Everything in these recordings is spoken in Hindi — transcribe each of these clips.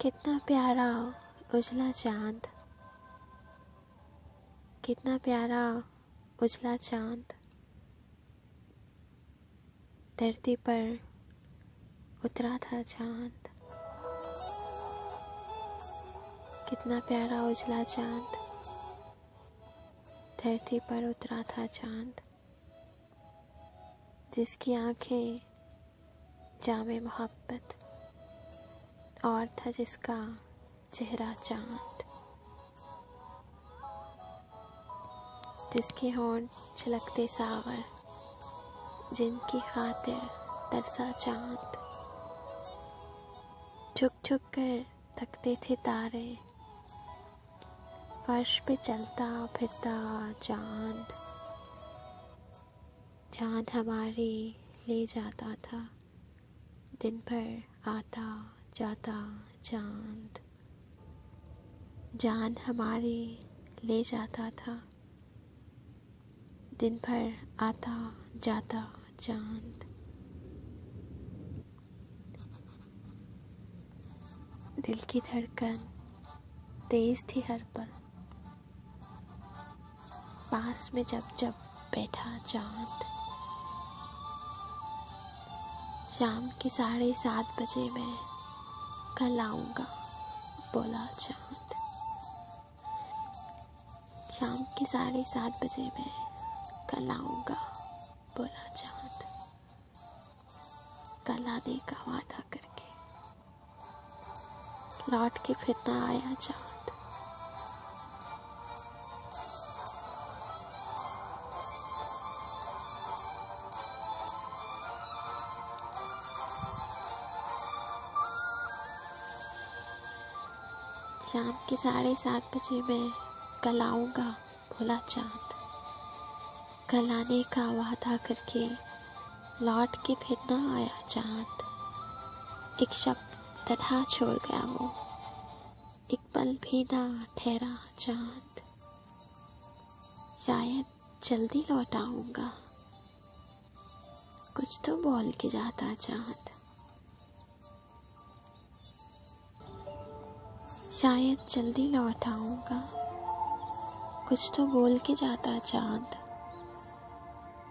कितना प्यारा उजला चांद, कितना प्यारा उजला चांद धरती पर उतरा था चांद। कितना प्यारा उजला चांद धरती पर उतरा था चांद, जिसकी आंखें जामे मोहब्बत और था जिसका चेहरा चांद, जिसके होंठ छलकते सावर, जिनकी खातिर तरसा चांद। झुक झुक कर तकते थे तारे, फर्श पे चलता फिरता चांद। चांद हमारी ले जाता था, दिन भर आता जाता चांद। चांद हमारी ले जाता था, दिन भर आता जाता चांद। दिल की धड़कन तेज थी हर पल, पास में जब जब बैठा चांद। शाम के 7:30 बजे मैं कल आऊँगा बोला चांद। शाम के 7:30 बजे मैं कल आऊँगा बोला चांद। कल आने का वादा करके लौट के फिर ना आया चांद। शाम के 7:30 बजे मैं कल आऊँगा बोला चांद। कल आने का वादा करके लौट के फिर ना आया चांद। एक शब्द तन्हा छोड़ गया वो, एक पल भी ना ठहरा चांद। शायद जल्दी लौट आऊँगा, कुछ तो बोल के जाता चांद। शायद जल्दी लौट आऊँगा, कुछ तो बोल के जाता चांद।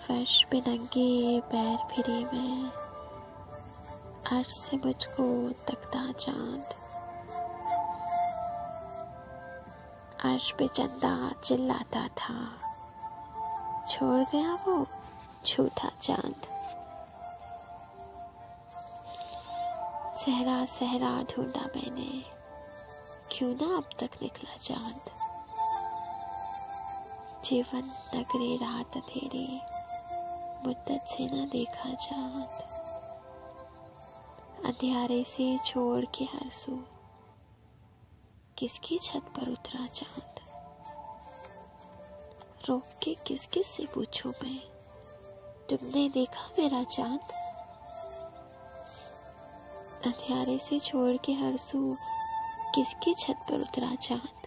फर्श पे नंगे पैर फिरे मैं, अर्श से मुझको तकता चांद। अर्श पे चंदा चिल्लाता था, छोड़ गया वो झूठा चांद। सहरा सहरा ढूंढा मैंने, क्यों ना अब तक निकला चांद। जीवन नगरे रात अंधेरे, मुद्दत से ना देखा चांद। अंधियारे से छोड़ के हर सू, किसकी छत पर उतरा चांद। रोक के किस किस से पूछूं मैं, तुमने देखा मेरा चांद। अंधियारे से छोड़ के हर सू, किसकी छत पर उतरा चांद।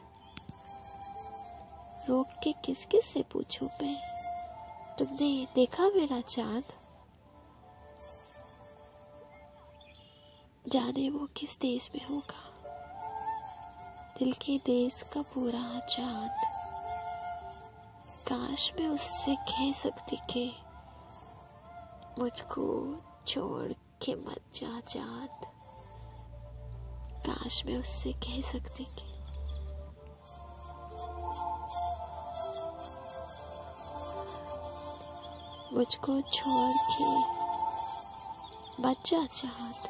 रोक के किस किस से पूछूं मैं, तुमने देखा मेरा चांद। जाने वो किस देश में होगा, दिल के देश का पूरा चांद। काश मैं उससे कह सकती कि मुझको छोड़ के मत जा चांद। काश मैं उससे कह सकती कि मुझको छोड़ के मत जा चांद।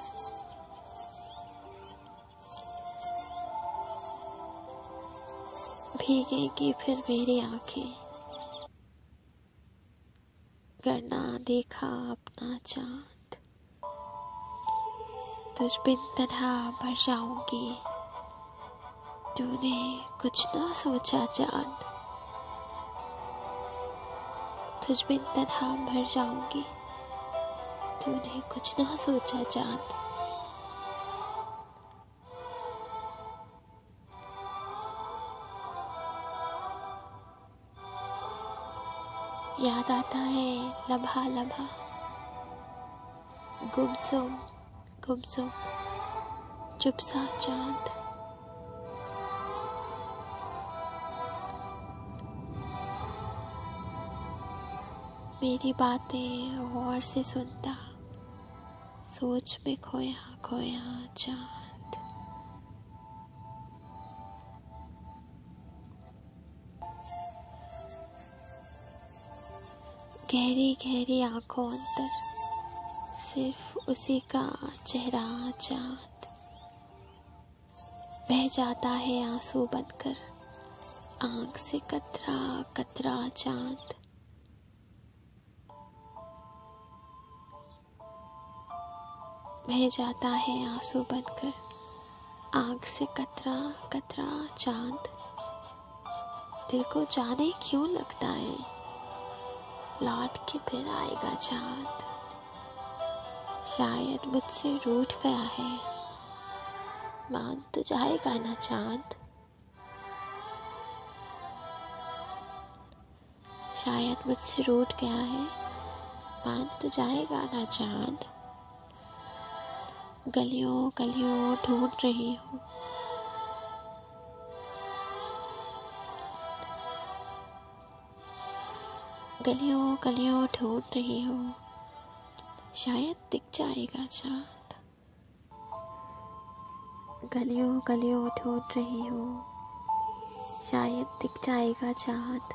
भीगेंगी फिर मेरी आंखें, करना देखा अपना चांद। तुझ बिन तन्हा मर जाऊंगी, तूने कुछ ना सोचा चांद। तुझ बिन तन्हा मर जाऊंगी, तूने कुछ ना सोचा चांद। याद आता है लम्हा लम्हा, गुमसुम गुमसुम चुप सा चांद। मेरी बातें गौर से सुनता, सोच में खोया खोया चांद। गहरी गहरी आंखों अंदर सिर्फ उसी का चेहरा चांद। बह जाता है आंसू बनकर आंख से कतरा कतरा चांद। बह जाता है आंसू बनकर आंख से कतरा कतरा चांद। दिल को जाने क्यों लगता है लौट के फिर आएगा चांद। शायद मुझसे रूठ गया है, मान तो जाएगा ना चांद। शायद मुझसे रूठ गया है, मान तो जाएगा ना चांद। गलियों गलियों ढूंढ रही हूँ, गलियों गलियों ढूंढ रही हूँ, शायद दिख जाएगा चांद। गलियों गलियों ढूंढ रही हूँ, शायद दिख जाएगा चांद।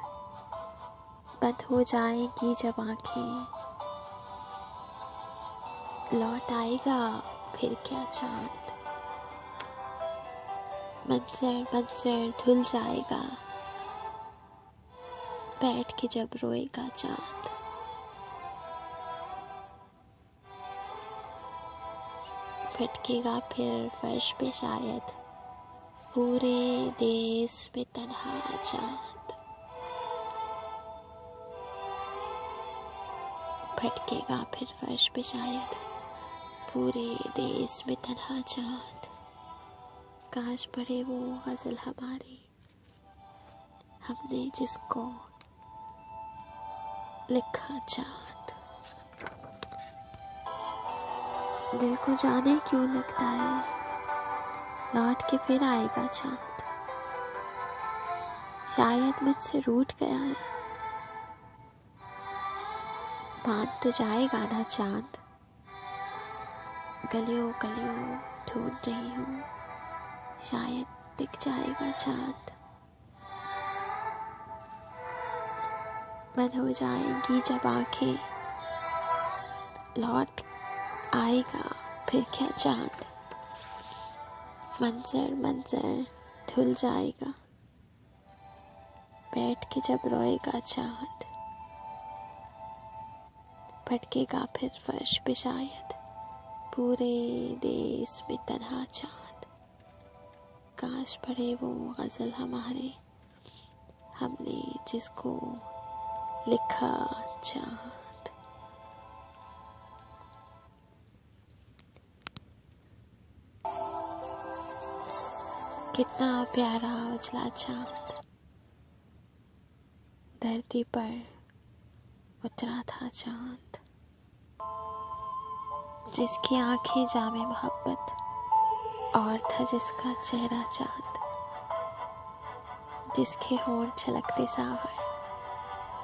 बंद हो जाएगी जब आंखें, लौट आएगा फिर क्या चांद। मंजर मंजर धुल जाएगा, बैठ के जब रोएगा चांद। भटकेगा फिर फर्श पे शायद, पूरे देश में तन्हा चांद। भटकेगा फिर फर्श पे शायद, पूरे देश में तन्हा चांद। काश पढ़े वो गजल हमारी, हमने जिसको लिखा चांद। दिल को जाने क्यों लगता है लौट के फिर आएगा चांद। शायद मुझसे रूठ गया है, मान तो जाएगा ना चांद। गलियों गलियों ढूंढ रही हूँ, शायद दिख जाएगा चांद। बंद हो जाएंगी जब आंखें, लौट आएगा फिर क्या चांद। मंजर मंजर धुल जाएगा, बैठ के जब रोएगा चांद। भटकेगा फिर फर्श पे शायद, पूरे देश में तन्हा चांद। काश पढ़े वो गजल हमारे, हमने जिसको लिखा चांद। कितना प्यारा उजला चांद धरती पर उतरा था चांद। जिसकी आंखें जामे मोहब्बत और था जिसका चेहरा चांद। जिसके होंठ छलकते सावर,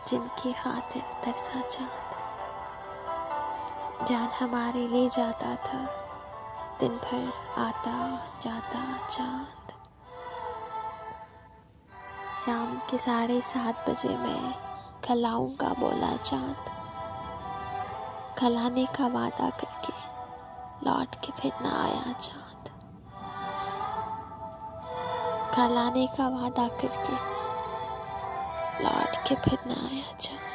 जिनकी खातिर तरसा चांद। जान हमारी ले जाता था दिन भर आता जाता चांद। शाम के 7:30 बजे मैं कल आऊँगा बोला चांद। कल आने का वादा करके लौट के फिर ना आया चांद। कल आने का वादा करके लौट के फिर ना आया चांद।